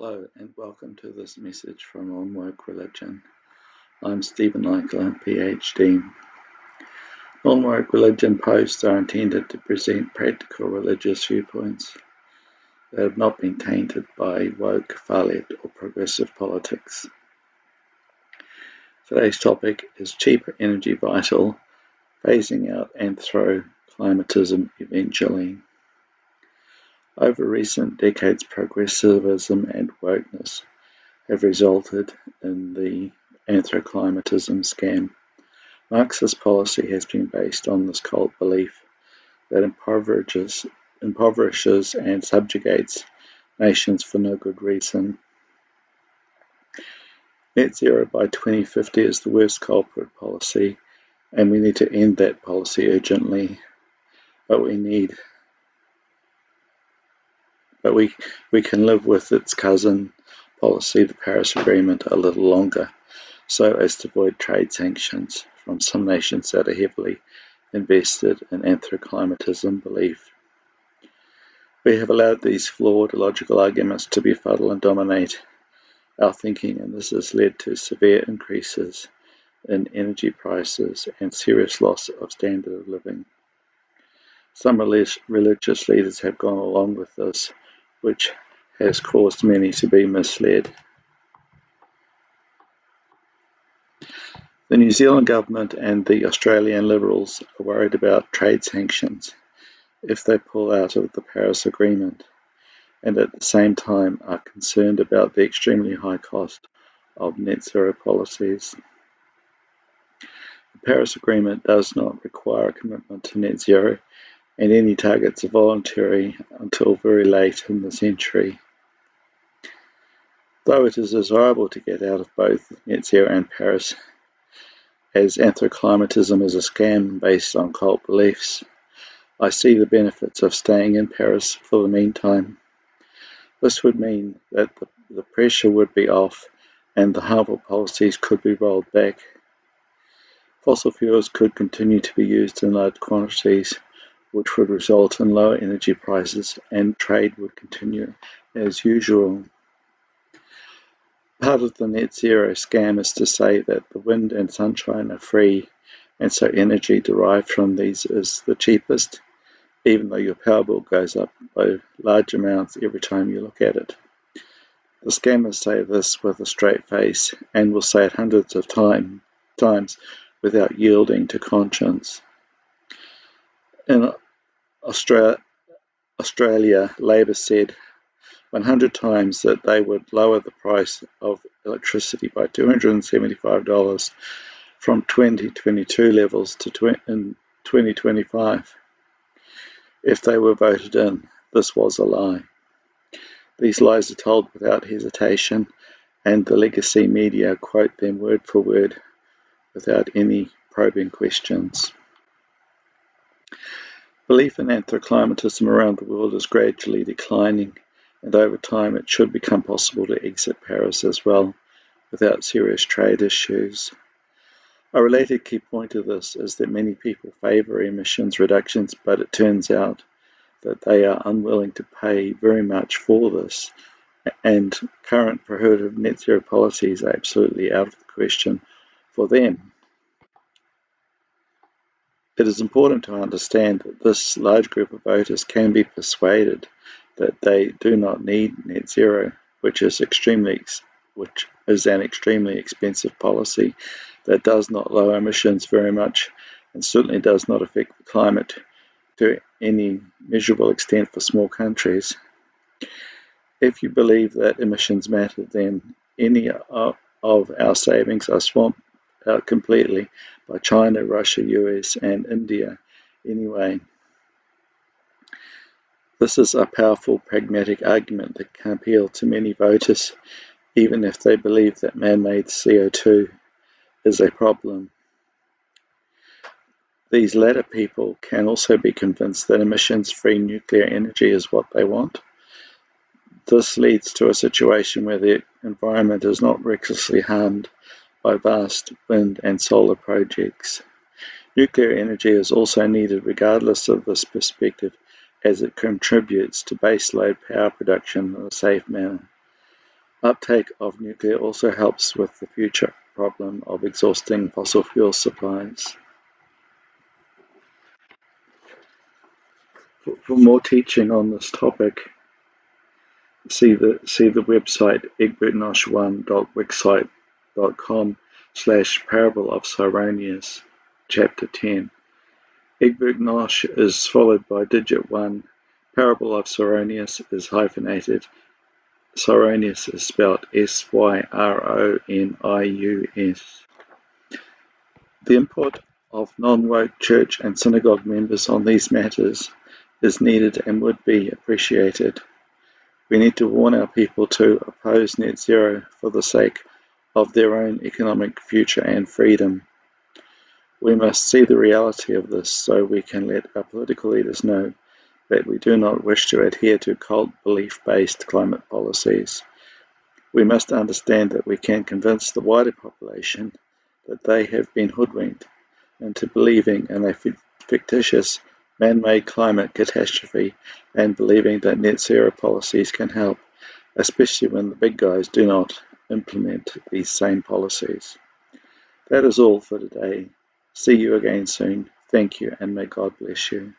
Hello and welcome to this message from On Woke Religion. I'm Stephen Eichler, PhD. On Woke Religion posts are intended to present practical religious viewpoints that have not been tainted by woke, far-left or progressive politics. Today's topic is cheaper energy vital, phasing out Anthroclimatism eventually. Over recent decades, progressivism and wokeness have resulted in the Anthroclimatism scam. Marxist policy has been based on this cult belief that impoverishes and subjugates nations for no good reason. Net zero by 2050 is the worst culprit policy, and we need to end that policy urgently. But we can live with its cousin policy, the Paris Agreement, a little longer, so as to avoid trade sanctions from some nations that are heavily invested in anthroclimatism belief. We have allowed these flawed logical arguments to befuddle and dominate our thinking, and this has led to severe increases in energy prices and serious loss of standard of living. Some religious leaders have gone along with this, which has caused many to be misled. The New Zealand government and the Australian Liberals are worried about trade sanctions if they pull out of the Paris Agreement, and at the same time are concerned about the extremely high cost of net zero policies. The Paris Agreement does not require a commitment to net zero, and any targets are voluntary until very late in the century. Though it is desirable to get out of both net zero and Paris, as anthroclimatism is a scam based on cult beliefs, I see the benefits of staying in Paris for the meantime. This would mean that the pressure would be off and the harmful policies could be rolled back. Fossil fuels could continue to be used in large quantities, which would result in lower energy prices, and trade would continue as usual. Part of the net zero scam is to say that the wind and sunshine are free, and so energy derived from these is the cheapest, even though your power bill goes up by large amounts every time you look at it. The scammers say this with a straight face and will say it hundreds of times without yielding to conscience. In Australia, Labor said 100 times that they would lower the price of electricity by $275 from 2022 levels to in 2025. If they were voted in, this was a lie. These lies are told without hesitation, and the legacy media quote them word for word without any probing questions. Belief in anthroclimatism around the world is gradually declining, and over time it should become possible to exit Paris as well, without serious trade issues. A related key point of this is that many people favour emissions reductions, but it turns out that they are unwilling to pay very much for this, and current prohibitive net zero policies are absolutely out of the question for them. It is important to understand that this large group of voters can be persuaded that they do not need net zero, which is an extremely expensive policy that does not lower emissions very much and certainly does not affect the climate to any measurable extent for small countries. If you believe that emissions matter, then any of our savings are swamped out completely by China, Russia, US, and India anyway. This is a powerful pragmatic argument that can appeal to many voters, even if they believe that man-made CO2 is a problem. These latter people can also be convinced that emissions-free nuclear energy is what they want. This leads to a situation where the environment is not recklessly harmed by vast wind and solar projects. Nuclear energy is also needed regardless of this perspective, as it contributes to baseload power production in a safe manner. Uptake of nuclear also helps with the future problem of exhausting fossil fuel supplies. For more teaching on this topic, see the website egbert-nosh1.wixsite.com/parable of Cyrenius, chapter 10. Egbert-Nosh is followed by digit 1. Parable of Cyrenius is hyphenated. Cyrenius is spelled Syronius. The input of non-woke church and synagogue members on these matters is needed and would be appreciated. We need to warn our people to oppose net zero for the sake of their own economic future and freedom. We must see the reality of this so we can let our political leaders know that we do not wish to adhere to cult belief-based climate policies. We must understand that we can convince the wider population that they have been hoodwinked into believing in a fictitious man-made climate catastrophe and believing that net zero policies can help, especially when the big guys do not implement these same policies. That is all for today. See you again soon. Thank you, and may God bless you.